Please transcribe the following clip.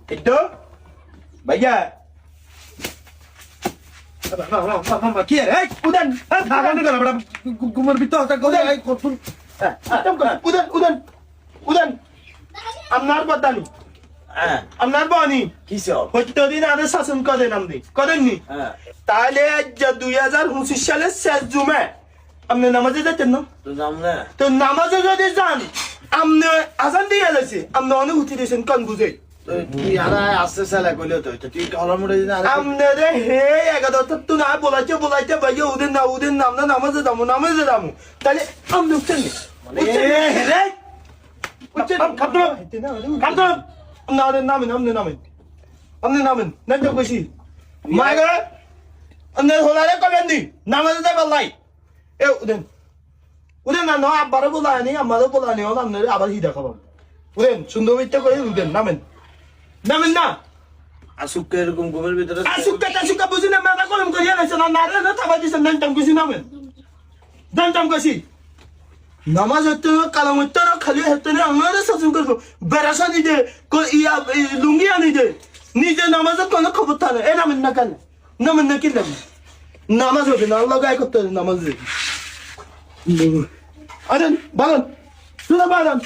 Itu, ভাইয়া কি রে উদান থাকা নি কেন বড় ঘুমের ভিতর হতা কোদে আই করছুন উদান উদান উদান আমনার বদানি আমনার বানি কিসব হয়তো দিন আরে শাসন করে নামদি করেননি তাহলে 2025 সালের শেষ জুমে আপনি নামাজে যেতেন না তো যাম না তো নামাজে যদি যান আপনি আজান দিয়ে গেছে আপনি অনেক উঠি দিয়েছেন কোন বুঝে তুই আরা আসছে সালা কইলো তো তুই হলার মুড়ে দিন আরে আমনে হে এগাদা তো না বলাইতে ভাইয়া ওদের নাম না নামাজে যাবো তাহলে আমনে উঠছেন রে উঠছেন খাদ্য না নামেন নাম তো কইছি মাগা আমনে হলারে কবেন দি নামাজে যাই বলাই এ উদেন না আব্বারে বলানি আমারও বলানি আমনে আবার হিদা খাবো উদেন সুন্দর বিত্তা করে উদেন নামেন না আসুক এরকম ঘুমের ভিতরে আসুকা বুঝি না মাথা কলম করিয়া লাইছে না নারে না থাবা দিছেন নাম কইছি নামেন দাম কইছি নামাজ হতে কালাম হতে খালি হতে না আমার শাসন করবো বেরাসা নিদে ইয়া লুঙ্গি আনি দে নিজে নামাজের কোনো খবর থাকে এ নামেন না কেন নামেন না কি নামাজ হবে না আল্লাহ গায়ে করতে নামাজ আরে বালন শুনে বালন